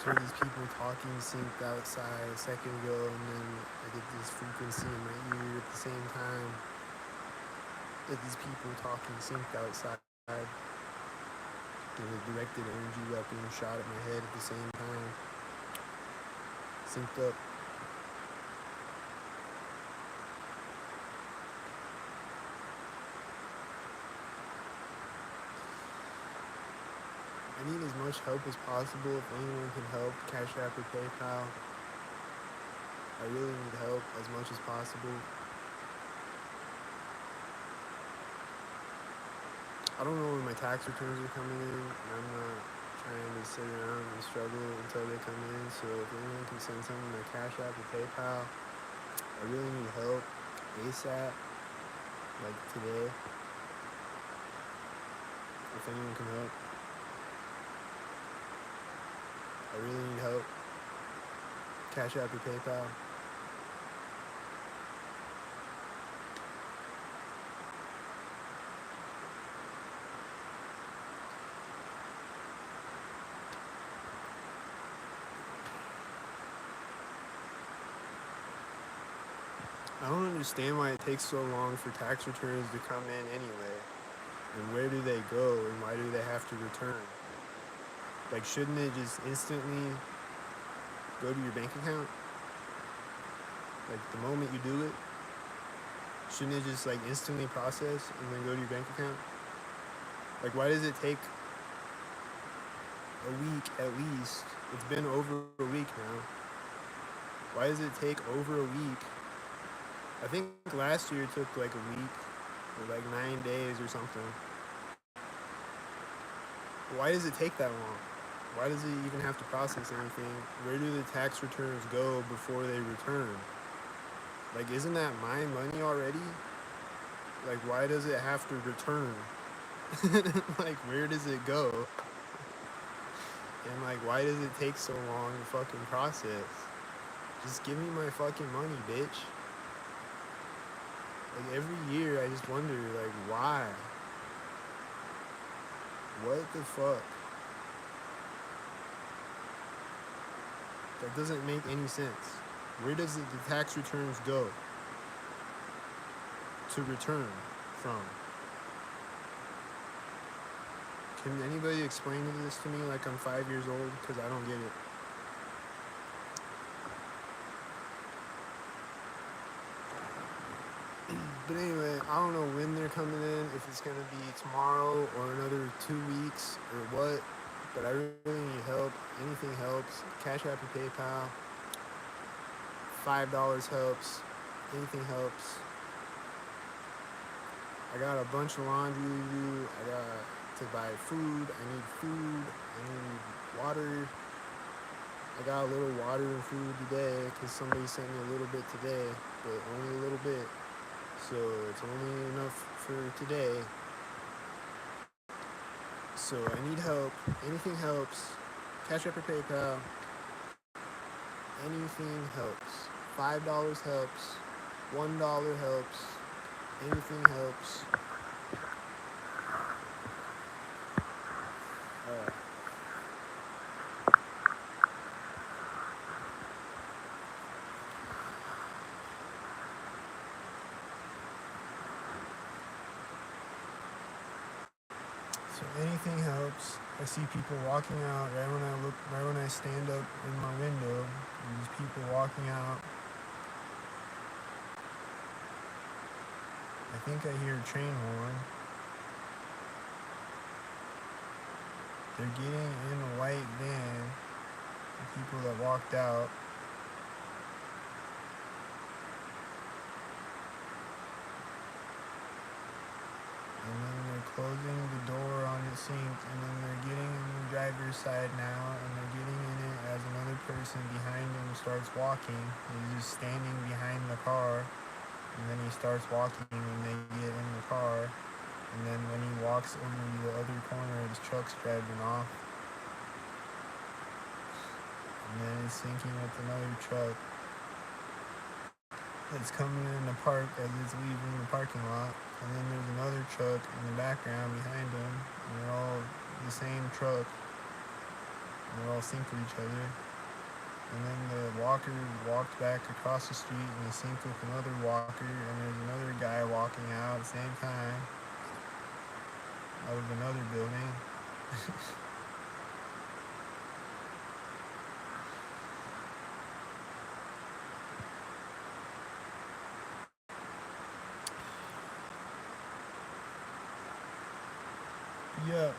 just heard these people talking synced outside a second ago, and then I get this frequency in my ear at the same time that these people talking synced outside. And a directed energy weapon shot at my head at the same time. Synced up. I need as much help as possible. If anyone can help, Cash App or PayPal. I really need help as much as possible. I don't know when my tax returns are coming in, and I'm not trying to sit around and struggle until they come in. So if anyone can send something to my Cash App or PayPal, I really need help ASAP, like today. If anyone can help, I really need help. Cash App or PayPal. I don't understand why it takes so long for tax returns to come in anyway. And where do they go, and why do they have to return? Like, shouldn't it just instantly go to your bank account? Like, the moment you do it, shouldn't it just, like, instantly process and then go to your bank account? Like, why does it take a week at least? It's been over a week now. Why does it take over a week? I think last year it took like a week or like 9 days or something. Why does it take that long? Why does it even have to process anything? Where do the tax returns go before they return? Like, isn't that my money already? Like, why does it have to return? Like, where does it go? And like, why does it take so long to fucking process? Just give me my fucking money, bitch. Like, every year I just wonder, like, why? What the fuck? That doesn't make any sense. Where does the tax returns go to return from? Can anybody explain this to me like I'm 5 years old? Because I don't get it. But anyway, I don't know when they're coming in, if it's going to be tomorrow or another 2 weeks or what. But I really need help. Anything helps. Cash App or PayPal. $5 helps. Anything helps. I got a bunch of laundry to do. I got to buy food. I need food. I need water. I got a little water and food today because somebody sent me a little bit today, but only a little bit. So it's only enough for today. So I need help. Anything helps. Cash App or PayPal. Anything helps. $5 helps. $1 helps. Anything helps. Alright. So anything helps. I see people walking out right when I stand up in my window. There's people walking out. I think I hear a train horn. They're getting in a white van. The people that walked out. And then they're closing the door on the sink, and then they're getting in the driver's side now, and they're getting in it as another person behind them starts walking. He's just standing behind the car, and then he starts walking when they get in the car, and then when he walks over to the other corner, his truck's driving off, and then it's syncing with another truck that's coming in the park as it's leaving the parking lot. And then there's another truck in the background behind them, and they're all the same truck. and they're all synced with each other. And then the walker walked back across the street and he synced with another walker, and there's another guy walking out at the same time out of another building. Yeah,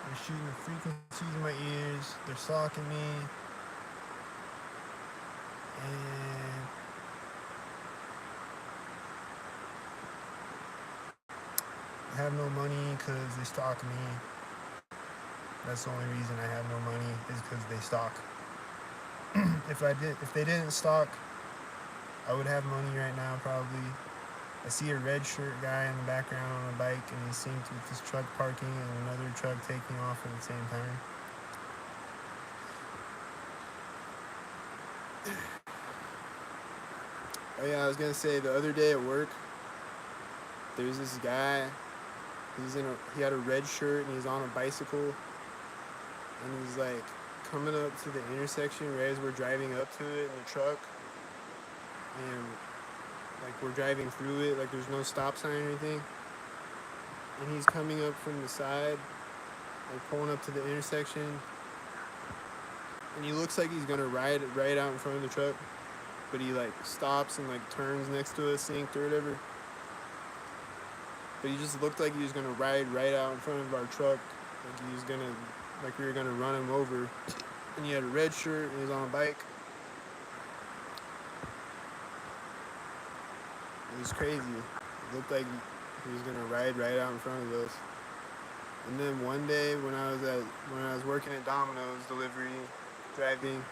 they're shooting the frequencies in my ears, they're stalking me, and I have no money because they stalk me. That's the only reason I have no money is because they stalk. If they didn't stalk, I would have money right now probably. I see a red shirt guy in the background on a bike, and he's synced with this truck parking and another truck taking off at the same time. Oh yeah, I was gonna say the other day at work, there's this guy. He had a red shirt and he's on a bicycle, and he's like coming up to the intersection right as we're driving up to it in the truck, and like we're driving through it, like there's no stop sign or anything, and he's coming up from the side, like pulling up to the intersection, and he looks like he's gonna ride right out in front of the truck, but he like stops and like turns next to us, synced or whatever. But he just looked like he was gonna ride right out in front of our truck, like we were gonna run him over. And he had a red shirt and he was on a bike. It was crazy. It looked like he was gonna ride right out in front of us. And then one day when I was working at Domino's driving,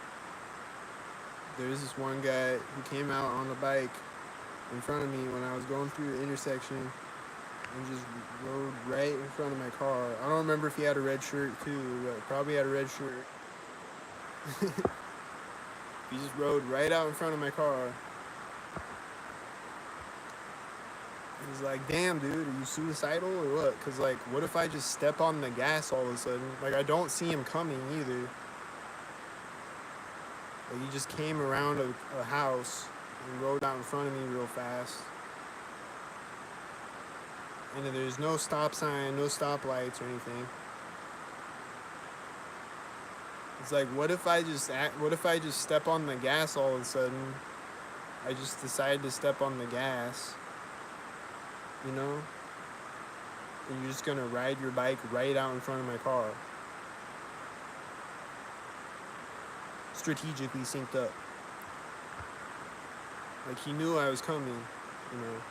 there was this one guy who came out on a bike in front of me when I was going through the intersection and just rode right in front of my car. I don't remember if he had a red shirt too, but probably had a red shirt. He just rode right out in front of my car. He's like, damn, dude, are you suicidal or what? Because, like, what if I just step on the gas all of a sudden? Like, I don't see him coming either. Like, he just came around a house and rode out in front of me real fast. And then there's no stop sign, no stoplights or anything. It's like, what if I just step on the gas all of a sudden? I just decide to step on the gas, you know? And you're just gonna ride your bike right out in front of my car. Strategically synced up. Like, he knew I was coming, you know?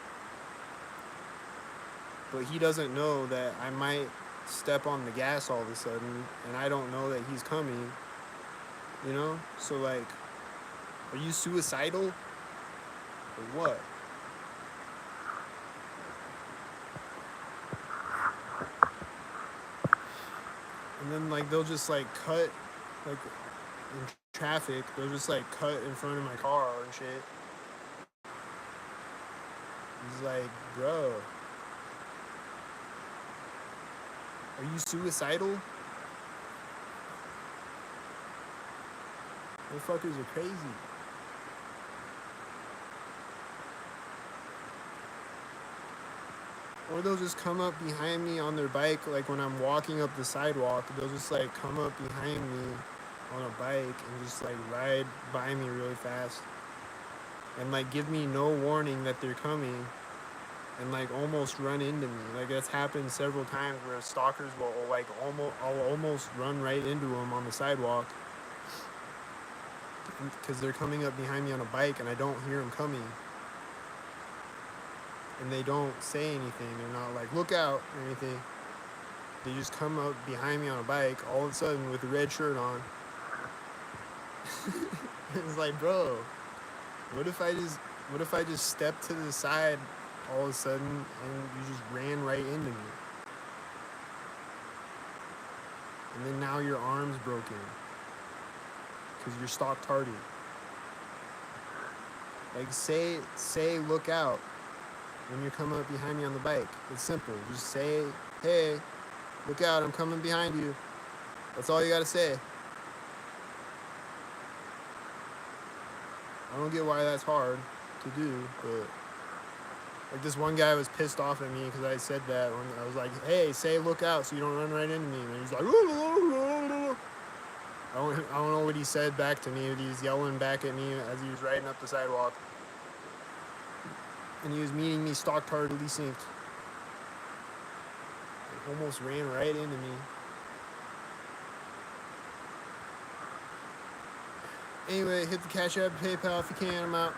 But he doesn't know that I might step on the gas all of a sudden, and I don't know that he's coming, you know? So, like, are you suicidal or what? And then, like, they'll just, like, cut, like, in traffic, they'll just, like, cut in front of my car and shit. He's like, bro, are you suicidal? Motherfuckers are crazy. Or they'll just come up behind me on their bike, like when I'm walking up the sidewalk, they'll just like come up behind me on a bike and just like ride by me really fast. And like give me no warning that they're coming and like almost run into me. Like that's happened several times where stalkers will like almost run right into them on the sidewalk because they're coming up behind me on a bike and I don't hear them coming. And they don't say anything. They're not like, look out or anything. They just come up behind me on a bike all of a sudden with a red shirt on. It's like, bro, what if I just stepped to the side all of a sudden and you just ran right into me? And then now your arm's broken because you're stalk tardy. Like say look out when you come up behind me on the bike. It's simple. Just say, hey, look out, I'm coming behind you. That's all you gotta say. I don't get why that's hard to do, but like this one guy was pissed off at me because I said that when I was like, "Hey, say look out so you don't run right into me," and he's like, I don't know what he said back to me, but he was yelling back at me as he was riding up the sidewalk, and he was meeting me stock tardily synced. Almost ran right into me. Anyway, hit the Cash App, PayPal if you can. I'm out.